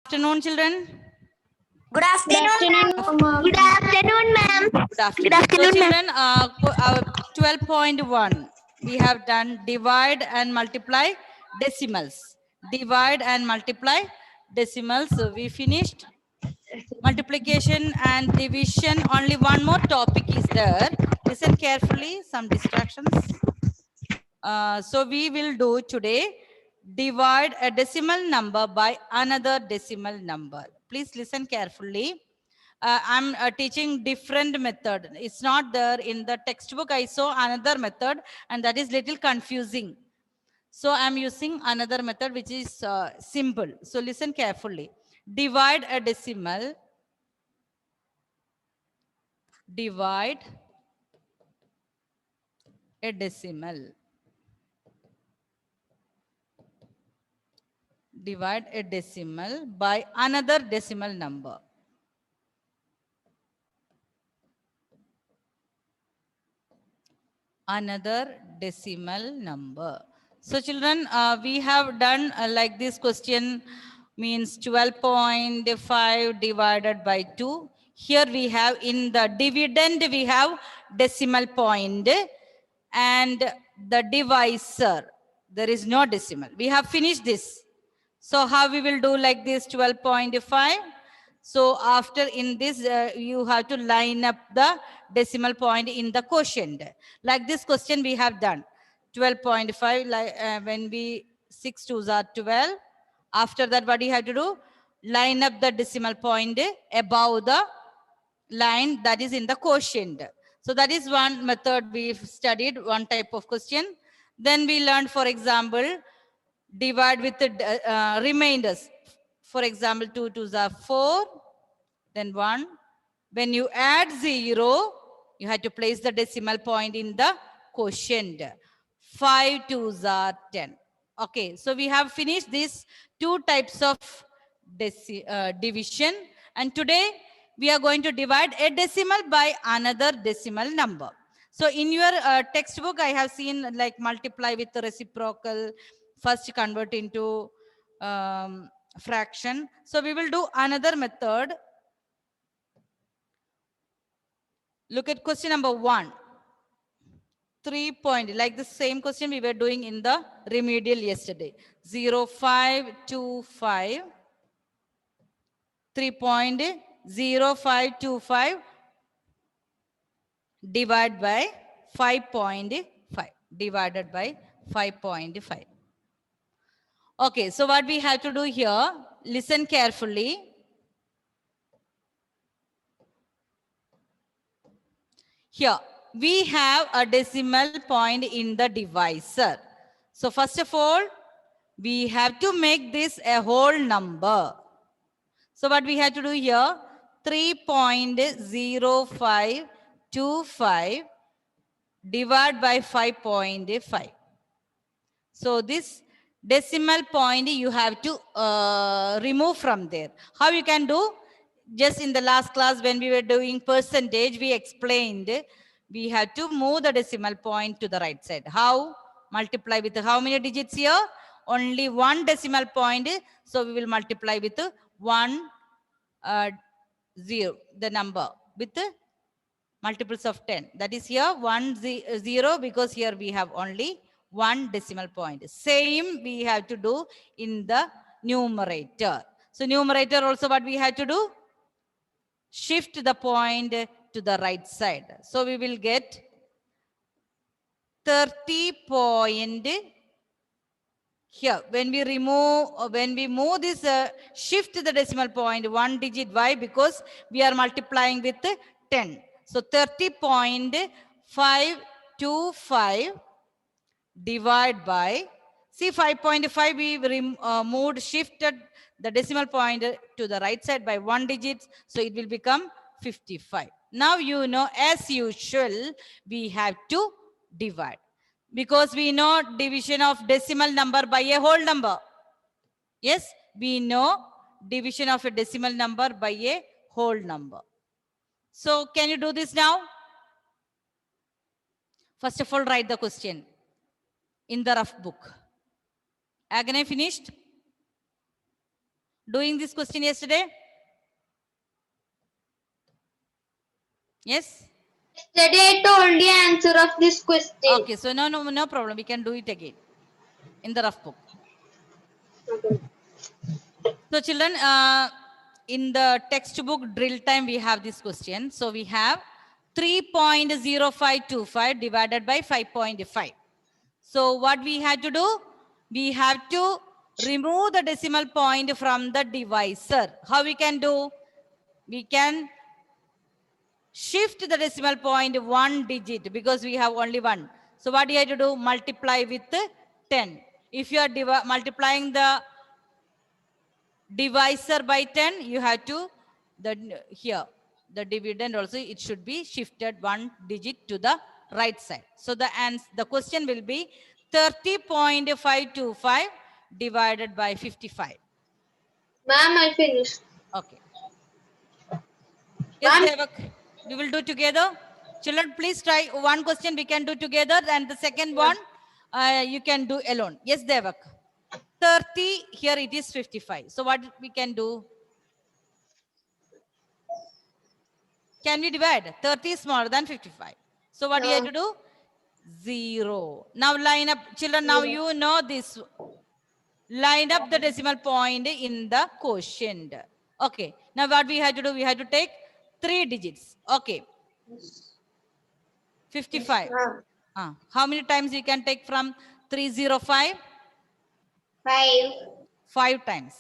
Afternoon, children. Good afternoon. Good afternoon, ma'am. Good afternoon. So, children, 12.1, we have done divide and multiply decimals. Divide and multiply decimals. So we finished multiplication and division. Only one more topic is there. Listen carefully, some distractions. So we will do today divide a decimal number by another decimal number. Please listen carefully. I'm teaching different method. It's not there in the textbook. I saw another method and that is little confusing. So I'm using another method which is simple. So listen carefully. Divide a decimal. Divide a decimal. Divide a decimal by another decimal number. Another decimal number. So children, we have done like this question means 12.5 divided by 2. Here we have in the dividend, we have decimal point and the divisor, there is no decimal. We have finished this. So how we will do like this 12.5? So after in this, you have to line up the decimal point in the quotient. Like this question we have done. 12.5, like, when we 6 2s are 12. After that, what you have to do? Line up the decimal point above the line that is in the quotient. So that is one method we've studied, one type of question. Then we learned, for example, divide with the remainders. For example, 2 2s are 4, then 1. When you add 0, you have to place the decimal point in the quotient. 5 2s are 10. Okay, so we have finished these two types of division. And today we are going to divide a decimal by another decimal number. So in your textbook, I have seen like multiply with the reciprocal, first convert into fraction. So we will do another method. Look at question number 1. 3 point, like the same question we were doing in the remedial yesterday. 0 5 2 5. 3.0525 divided by 5.5. Divided by 5.5. Okay, so what we have to do here, listen carefully. Here, we have a decimal point in the divisor. So first of all, we have to make this a whole number. So what we have to do here, 3.0525 divided by 5.5. So this decimal point you have to remove from there. How you can do? Just in the last class when we were doing percentage, we explained we have to move the decimal point to the right side. How? Multiply with how many digits here? Only one decimal point. So we will multiply with 1 0, the number with multiples of 10. That is here 1 0 because here we have only one decimal point. Same we have to do in the numerator. So numerator also what we have to do? Shift the point to the right side. So we will get 30 point here. When we move this, shift the decimal point one digit. Why? Because we are multiplying with 10. So 30.525 divided by, see 5.5 we moved, shifted the decimal point to the right side by one digit. So it will become 55. Now you know, as usual, we have to divide. Because we know division of decimal number by a whole number. Yes, we know division of a decimal number by a whole number. So can you do this now? First of all, write the question in the rough book. Agane finished? doing this question yesterday? Yes? Yesterday I told the answer of this question. Okay, so no problem. We can do it again in the rough book. Okay. So children, in the textbook drill time, we have this question. So we have 3.0525 divided by 5.5. So what we had to do? We have to remove the decimal point from the divisor. How we can do? We can shift the decimal point one digit because we have only one. So what you have to do? Multiply with 10. If you are multiplying the divisor by 10, you have to, here, the dividend also, it should be shifted one digit to the right side. So the question will be 30.525 divided by 55. Ma'am, I finished. Okay. Yes, Devak, we will do together. Children, please try one question we can do together, and the second one you can do alone. Yes, Devak. 30, here it is 55. So what we can do? Can we divide? 30 is smaller than 55. So what do you have to do? 0. Now line up, children, now you know this. Line up the decimal point in the quotient. Okay. Now what we have to do? We have to take 3 digits. Okay. 55. How many times you can take from 305? 5. 5 times.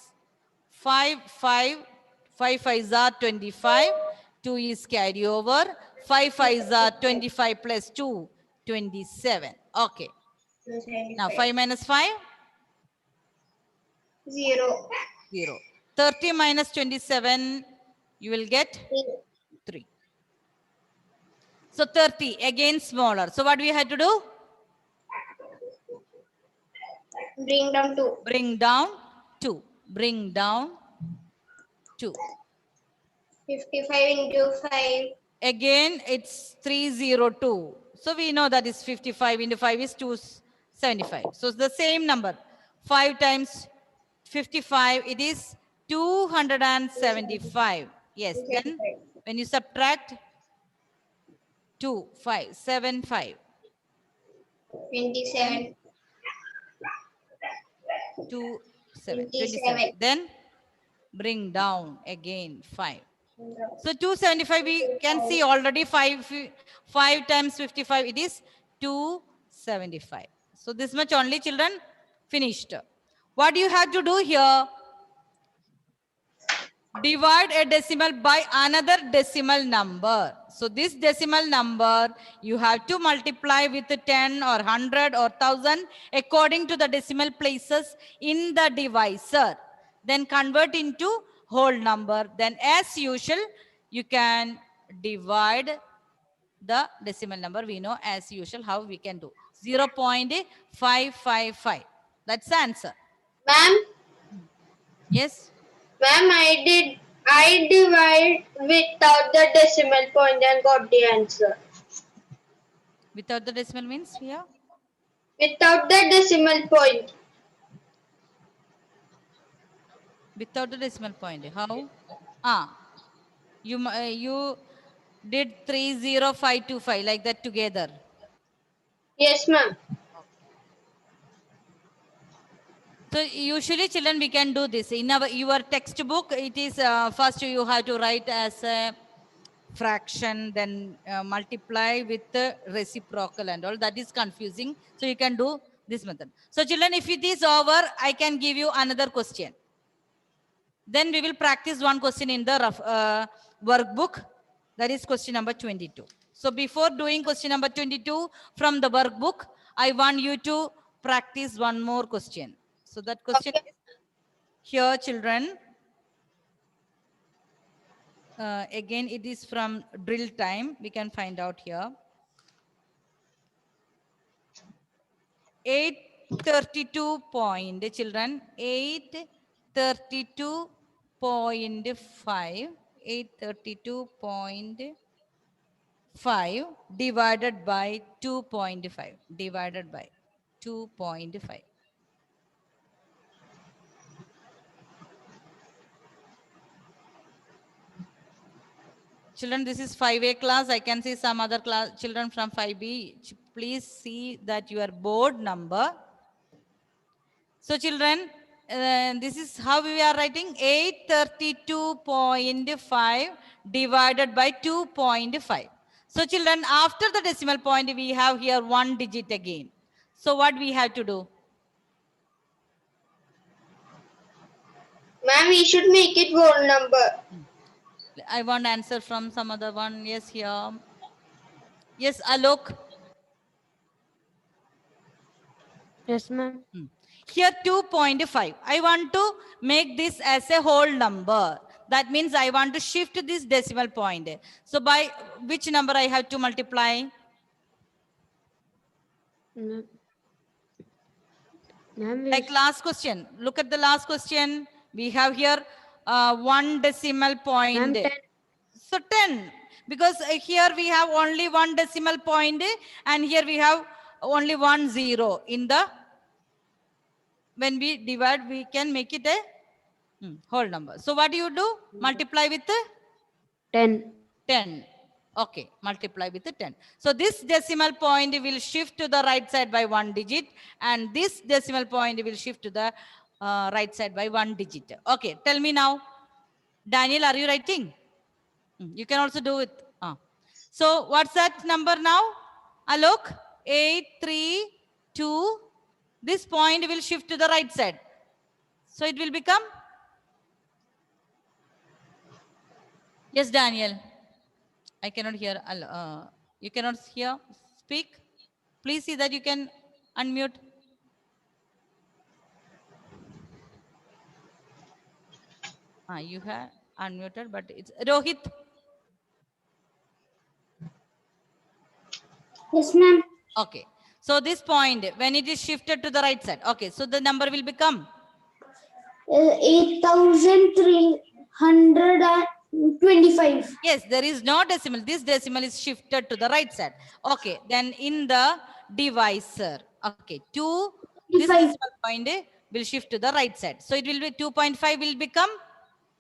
5 5s are 25. 2 is carry over. 5 5s are 25 plus 2, 27. Okay. Now 5 minus 5? 0. 0. 30 minus 27, you will get 3. So 30, again smaller. So what we had to do? Bring down 2. Bring down 2. Bring down 2. 55 into 5. Again, it's 302. So we know that is 55 into 5 is 275. So it's the same number. 5 times 55, it is 275. Yes, then when you subtract 2, 5, 7, 5. 27. 2, 7, 27. Then bring down again 5. So 275 we can see already 5 times 55, it is 275. So this much only, children, finished. What you have to do here? Divide a decimal by another decimal number. So this decimal number you have to multiply with 10 or 100 or 1000 according to the decimal places in the divisor. Then convert into whole number. Then as usual, you can divide the decimal number. We know as usual how we can do. 0.555. That's the answer. Ma'am? Yes? Ma'am, I divide without the decimal point and got the answer. Without the decimal means here? Without the decimal point. Without the decimal point. How? You did 30525 like that together. Yes, ma'am. So usually, children, we can do this. In your textbook, it is first you have to write as a fraction, then multiply with the reciprocal and all. That is confusing. So you can do this method. So children, if it is over, I can give you another question. Then we will practice one question in the workbook. That is question number 22. So before doing question number 22 from the workbook, I want you to practice one more question. So that question is here, children. Again, it is from drill time. We can find out here. 832 point, children. 832.5. 832.5 divided by 2.5. Divided by 2.5. Children, this is 5A class. I can see some other class children from 5B. Please see that your board number. So children, this is how we are writing 832.5 divided by 2.5. So children, after the decimal point, we have here one digit again. So what we have to do? Ma'am, we should make it whole number. I want answer from some other one. Yes, here. Yes, Alok. Yes, ma'am. Here 2.5. I want to make this as a whole number. That means I want to shift this decimal point. So by which number I have to multiply? Ma'am. Ma'am, we Like last question. Look at the last question. We have here one decimal point. Ma'am, 10. So 10. Because here we have only one decimal point and here we have only 1 0 in the, when we divide, we can make it a whole number. So what do you do? Multiply with 10. 10. Okay, multiply with the 10. So this decimal point will shift to the right side by one digit and this decimal point will shift to the right side by one digit. Okay, tell me now. Daniel, are you writing? You can also do it. So what's that number now? Alok, 832. This point will shift to the right side. So it will become? Yes, Daniel. I cannot hear. You cannot hear. Speak. Please see that you can unmute. You have unmuted, but it's Rohit. Yes, ma'am. Okay. So this point, when it is shifted to the right side, okay. So the number will become 8,325. Yes, there is no decimal. This decimal is shifted to the right side. Okay. Then in the divisor, okay, 2. This 25. decimal point will shift to the right side. So it will be 2.5 will become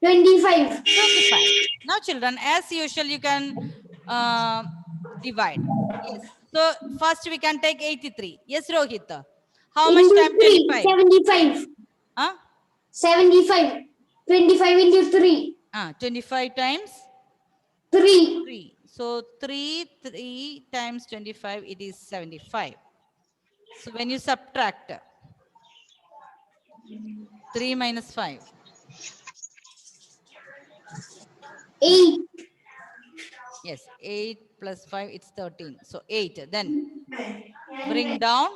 25. 25. Now, children, as usual, you can divide. Yes. So first we can take 83. Yes, Rohit. How much Into time? 3, 25. 75. Huh? 75. 25 into 3. 25 times 3. 3. So 3 times 25, it is 75. So when you subtract 3 minus 5. 8. Yes, 8 plus 5, it's 13. So 8. Then bring down.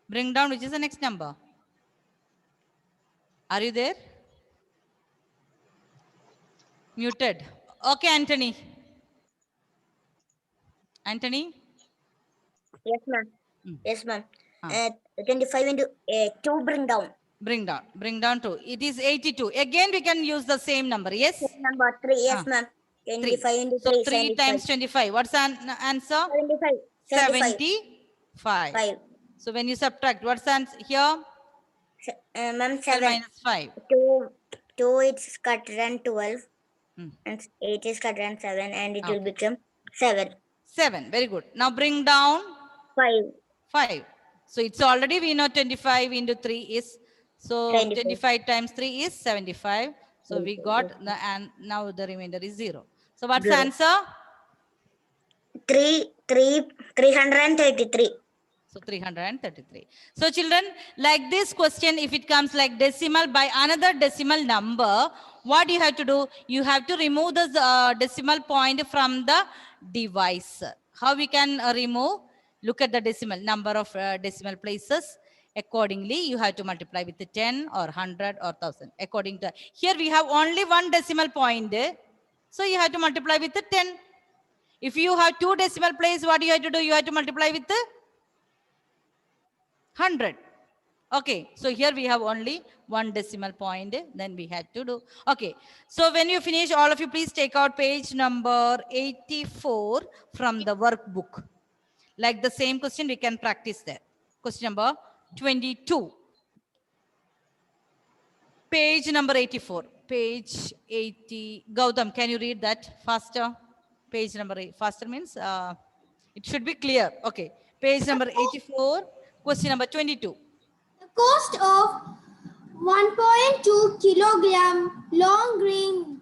Bring down, which is the next number? Are you there? Muted. Okay, Anthony. Anthony? Yes, ma'am. Yes, ma'am. 25 into 2 bring down. Bring down. Bring down 2. It is 82. Again, we can use the same number. Yes? Number 3. Yes, ma'am. 25 into 3. So 3 times 25. What's the answer? 75. 75. 5. So when you subtract, what's the answer here? Ma'am, 12 7. minus 5. 2 is cut and 12. And 8 is cut and 7. And it will become 7. 7. Very good. Now bring down 5. 5. So it's already, we know 25 into 3 is, so 25 times 3 is 75. So we got, and now the remainder is 0. So what's the answer? 333. So 333. So children, like this question, if it comes like decimal by another decimal number, what you have to do? You have to remove the decimal point from the divisor. How we can remove? Look at the decimal number of decimal places. Accordingly, you have to multiply with the 10 or 100 or 1000. According to, here we have only one decimal point. So you have to multiply with the 10. If you have two decimal places, what you have to do? You have to multiply with the 100. Okay, so here we have only one decimal point, then we had to do. Okay, so when you finish, all of you please take out page number 84 from the workbook. Like the same question, we can practice there. Question number 22. Page number 84. page 80. Gautam, can you read that faster? Page number 8. Faster means it should be clear. Okay. Page number 84, question number 22. The cost of 1.2 kilogram long grain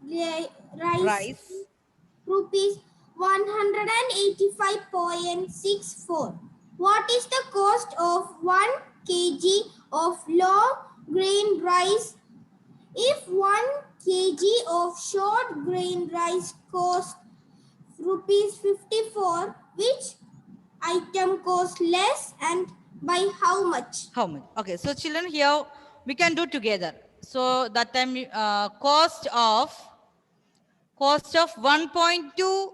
rice, Rice. rupees 185.64. What is the cost of 1 kg of long grain rice? If 1 kg of short grain rice costs rupees 54, which item costs less and by how much? How much? Okay. So children, here we can do together. So that time cost of 1.2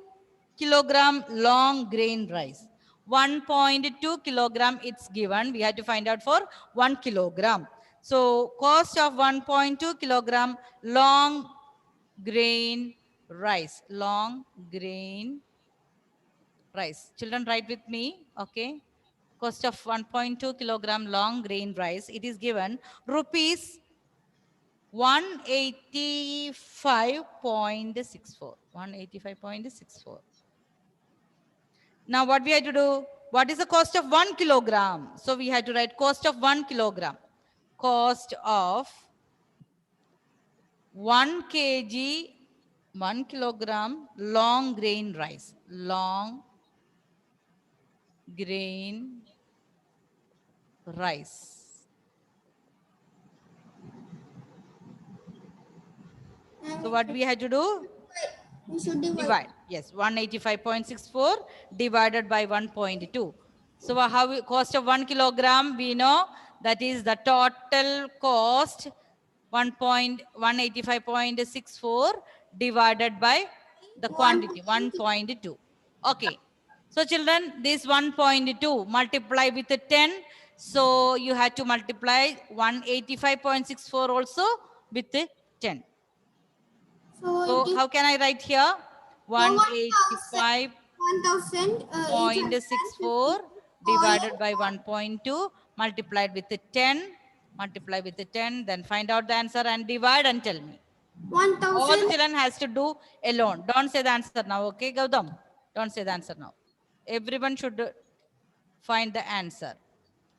kilogram long grain rice. 1.2 kilogram it's given. We had to find out for 1 kilogram. So cost of 1.2 kilogram long grain rice. Long grain rice. Children, write with me. Okay. Cost of 1.2 kilogram long grain rice. It is given rupees 185.64. 185.64. Now what we have to do? What is the cost of 1 kilogram? So we have to write cost of 1 kilogram. Cost of 1 kg, 1 kilogram long grain rice. Long grain rice. So what we had to do? We should Divide. Yes, 185.64 divided by 1.2. So how cost of 1 kilogram, we know that is the total cost 185.64 divided by the quantity 1.2. Okay. So children, this 1.2 multiply with 10. So you had to multiply 185.64 also with 10. So how can I write here? 185.64 divided by 1.2 multiplied with 10. Multiply with 10. Then find out the answer and divide and tell me. 1,000. All children has to do alone. Don't say the answer now. Okay, Gautam? Don't say the answer now. Everyone should find the answer.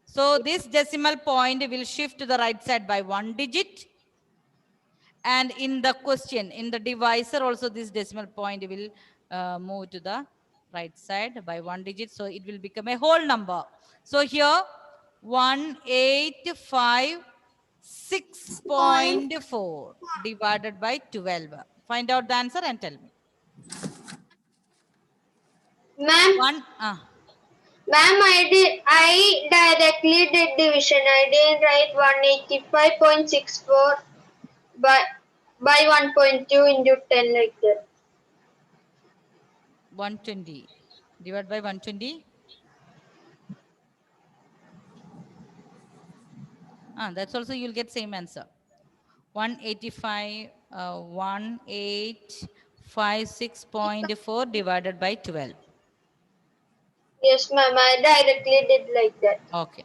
So this decimal point will shift to the right side by 1 digit. And in the question, in the divisor also, this decimal point will move to the right side by 1 digit. So it will become a whole number. So here 185.6.4 divided by 12. Find out the answer and tell me. Ma'am, I directly did division. I didn't write 185.64 by 1.2 into 10 like that. 120 divided by 120. That's also you'll get same answer. 1856.4 divided by 12. Yes, ma'am. I directly did like that. Okay.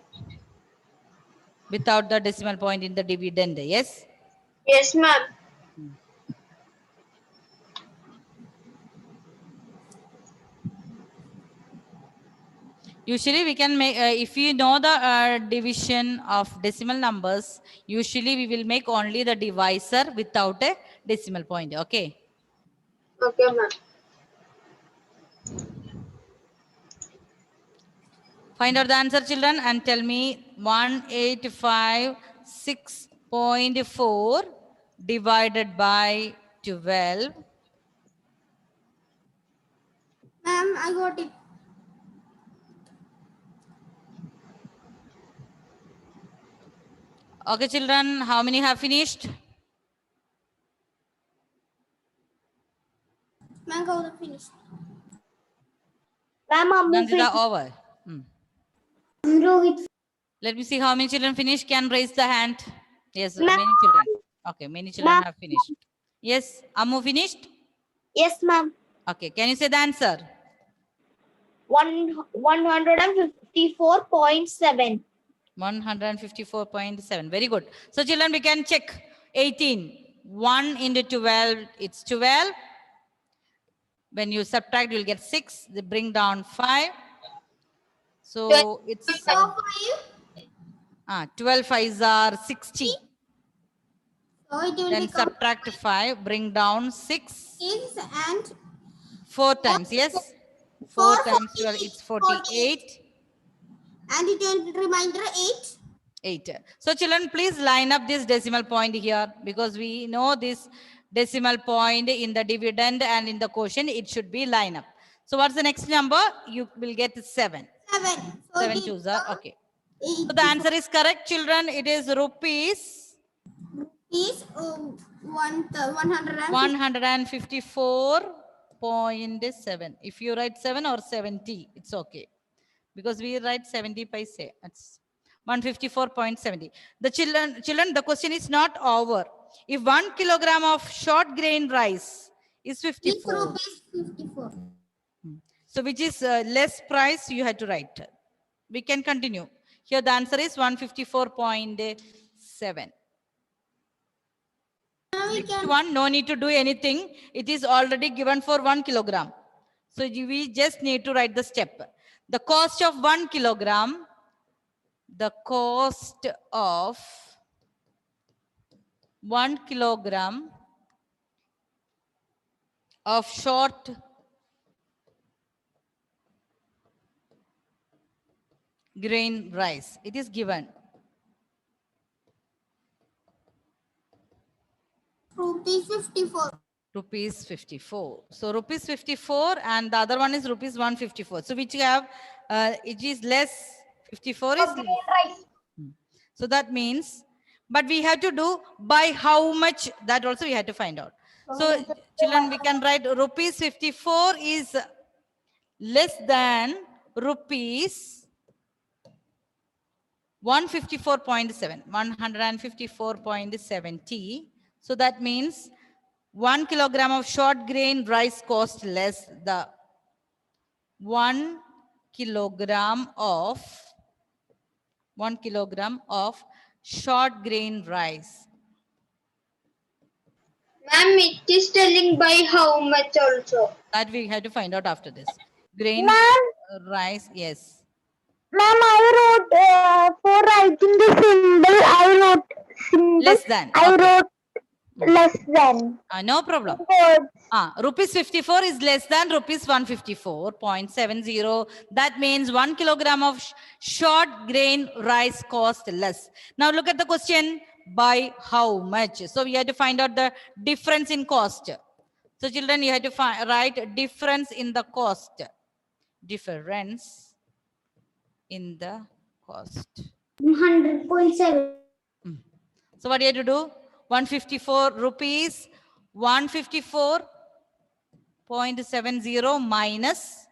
Without the decimal point in the dividend, yes? Yes, ma'am. Usually we can make, if you know the division of decimal numbers, usually we will make only the divisor without a decimal point. Okay. Okay, ma'am. Find out the answer, children, and tell me 185.6.4 divided by 12. Ma'am, I got it. Okay, children, how many have finished? Ma'am, how to finish? Ma'am, Nandita, over. Rohit. Let me see how many children finished. Can raise the hand. Yes, many children. Okay, many children have finished. Yes, Ammu finished? Yes, ma'am. Okay, can you say the answer? 154.7. 154.7. Very good. So children, we can check 18. 1 into 12, it's 12. When you subtract, you'll get 6. They bring down 5. So it's 12 5s are 60. So it will Then become subtract 5, bring down 6. 6 and 4 times, yes? 4 4 times 12, it's 48. and it will remainder 8. 8. So children, please line up this decimal point here, because we know this decimal point in the dividend and in the quotient, it should be line up. So what's the next number? You will get 7. 7. So 7 it twos are, okay. is So the answer is correct, children. It is rupees 154.7. If you write 7 or 70, it's okay. Because we write 70 paise. It's 154.70. The children, the question is not over. If 1 kilogram of short grain rice is 54, rupees 54. so which is less price, you had to write. We can continue. Here the answer is 154.7. Next one, no need to do anything. It is already given for 1 kilogram. So we just need to write the step. The cost of 1 kilogram, the cost of 1 kilogram of short grain rice. It is given. Rupees 54. Rupees 54. So rupees 54 and the other one is rupees 154. So which you have, it is less, 54 is less. So that means, but we have to do by how much, that also we have to find out. So children, we can write rupees 54 is less than rupees 154.7, 154.70. So that means 1 kilogram of short grain rice cost less. The 1 kilogram of short grain rice. Ma'am, it is telling by how much also. That we have to find out after this. Grain rice, yes. Ma'am, I wrote for writing the symbol. I wrote symbol. Less than. I Okay. wrote less than. No problem. Rupees 54 is less than rupees 154.70. That means 1 kilogram of short grain rice cost less. Now look at the question, by how much? So we have to find out the difference in cost. So children, you have to write difference in the cost. Difference in the cost. 100.7. So what do you have to do? 154 rupees, 154.70 minus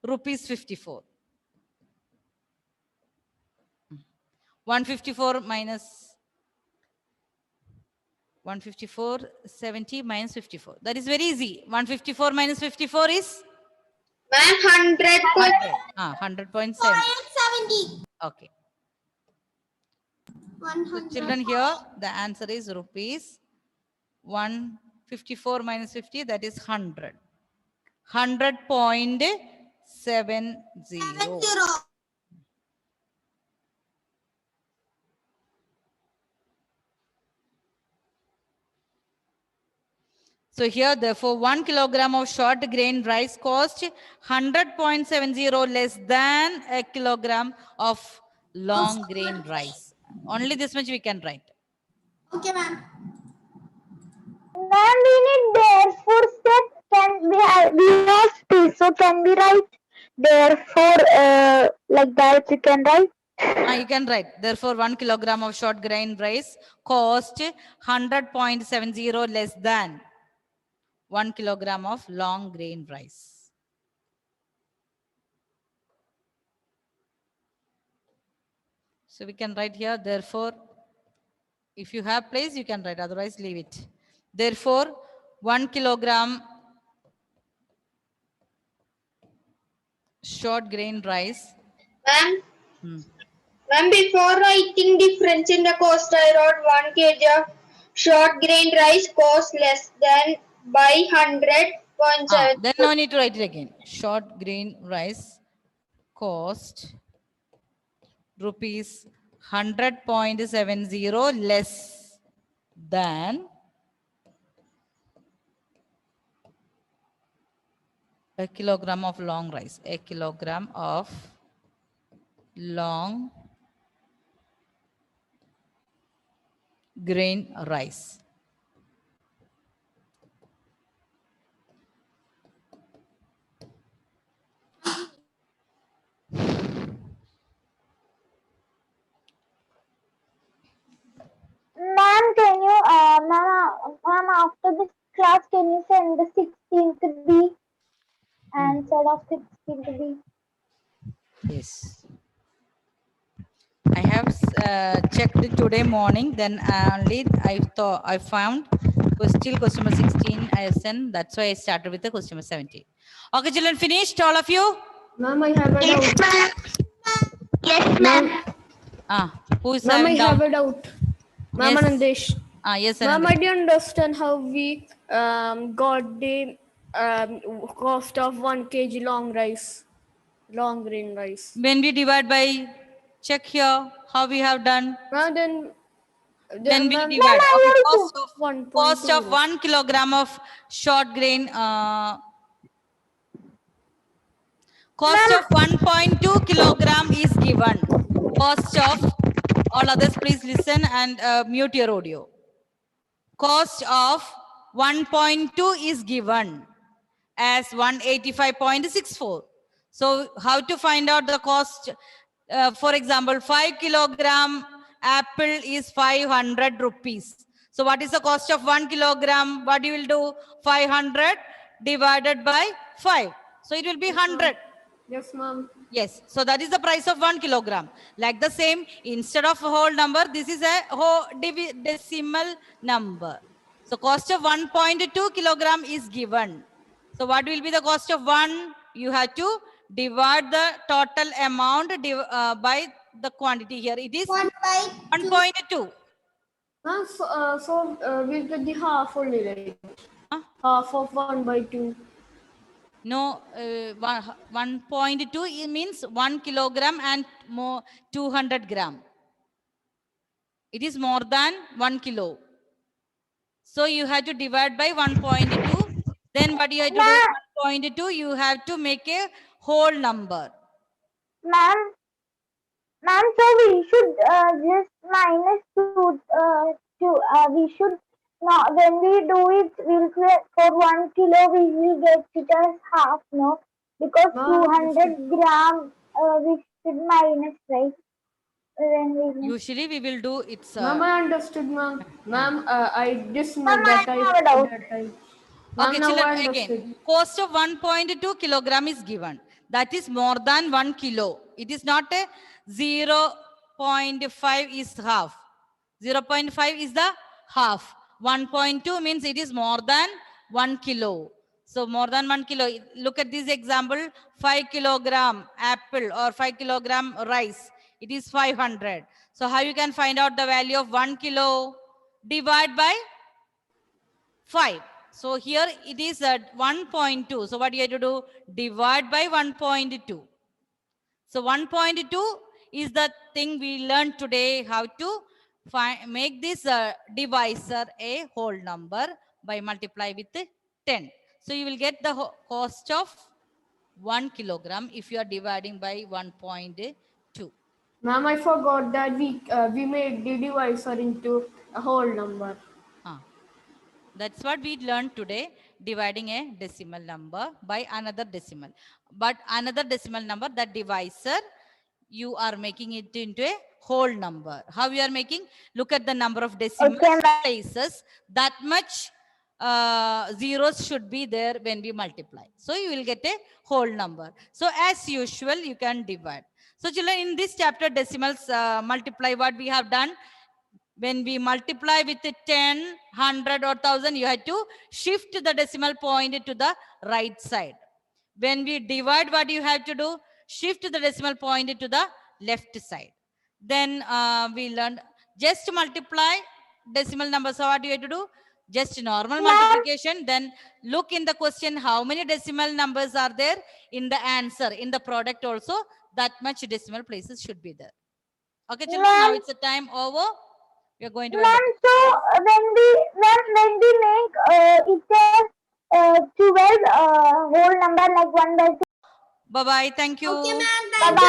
rupees 54. 154 minus 154.70 minus 54. That is very easy. 154 minus 54 is? Ma'am, 100. 100.7. 70. Okay. 100. Children, here the answer is rupees 154 minus 50, that is 100. 100.70. 70. So here, therefore, 1 kilogram of short grain rice cost 100.70 less than a kilogram of long grain rice. Only this much we can write. Okay, ma'am. Ma'am, we need therefore step. Can we have space? So can we write therefore like that? You can write. You can write. Therefore, 1 kilogram of short grain rice cost 100.70 less than 1 kilogram of long grain rice. So we can write here, therefore, if you have place, you can write, otherwise leave it. Therefore, 1 kilogram short grain rice. Ma'am, ma'am, before writing difference in the cost, I wrote 1 kg of short grain rice costs less than by 100.7. Then no need to write it again. Short grain rice cost rupees 100.70 less than a kilogram of long rice. A kilogram of long grain rice. Ma'am, can you, ma'am, after this class, can you send the 16th B instead of 16th B? Yes. I have checked it today morning. Then only I found question number 16 ISN. That's why I started with the question number 17. Okay, children, finished all of you? Ma'am, I have a doubt. Yes, Ma'am, Who is ma'am, I having have doubt? a doubt. Ma'am, Yes. Anandesh. Yes, Ma'am, Anand. I didn't understand how we got the cost of 1 kg long grain rice. When we divide by, check here how we have done. Ma'am, then When we ma'am, divide, okay, cost 1.2 of 1 kilogram of short grain, cost of 1.2 kilogram is given. Cost of, all others please listen and mute your audio. Cost of 1.2 is given as 185.64. So how to find out the cost? For example, 5 kilogram apple is 500 rupees. So what is the cost of 1 kilogram? What you will do? 500 divided by 5. So it will be 100. Yes, ma'am. Yes, so that is the price of 1 kilogram. Like the same, instead of a whole number, this is a whole decimal number. So cost of 1.2 kilogram is given. So what will be the cost of 1? You have to divide the total amount by the quantity here. It is 1.2. Ma'am, we'll get the half only, like Huh? half of 1/2. No, 1.2 it means 1 kilogram and more 200 gram. It is more than 1 kilo. So you have to divide by 1.2. Then what you have to do? 1.2, you have to make a whole number. Ma'am, so we should just minus we should not, when we do it, we'll get for 1 kilo, we will get it as half, no? Because 200 gram, we should minus, right? When we Usually we will do it's. Ma'am, I understood, ma'am. Ma'am, I just know Ma'am, that I have a doubt. Ma'am, Okay, now children, I again, understood. cost of 1.2 kilogram is given. That is more than 1 kilo. It is not a 0.5 is half. 0.5 is the half. 1.2 means it is more than 1 kilo. So more than 1 kilo. Look at this example, 5 kilogram apple or 5 kilogram rice. It is 500. So how you can find out the value of 1 kilo? Divide by 5. So here it is at 1.2. So what you have to do? Divide by 1.2. So 1.2 is the thing we learned today, how to make this divisor a whole number by multiply with 10. So you will get the cost of 1 kilogram if you are dividing by 1.2. Ma'am, I forgot that we made the divisor into a whole number. That's what we learned today, dividing a decimal number by another decimal. But another decimal number, that divisor, you are making it into a whole number. How you are making? Look at the number of decimal places. That much zeros should be there when we multiply. So you will get a whole number. So as usual, you can divide. So children, in this chapter, decimals multiply, what we have done, when we multiply with 10, 100 or 1000, you have to shift the decimal point to the right side. When we divide, what you have to do? Shift the decimal point to the left side. Then we learned just multiply, decimal number. So what do you have to do? Just normal Ma'am. multiplication. Then look in the question how many decimal numbers are there in the answer. In the product also, that much decimal places should be there. Okay, children. Now Ma'am. it's a time over. We are going to end. Ma'am, so when we make it as 12 whole number like 1 by 2. Bye bye. Thank you. Okay, ma'am. Bye Thank bye. you.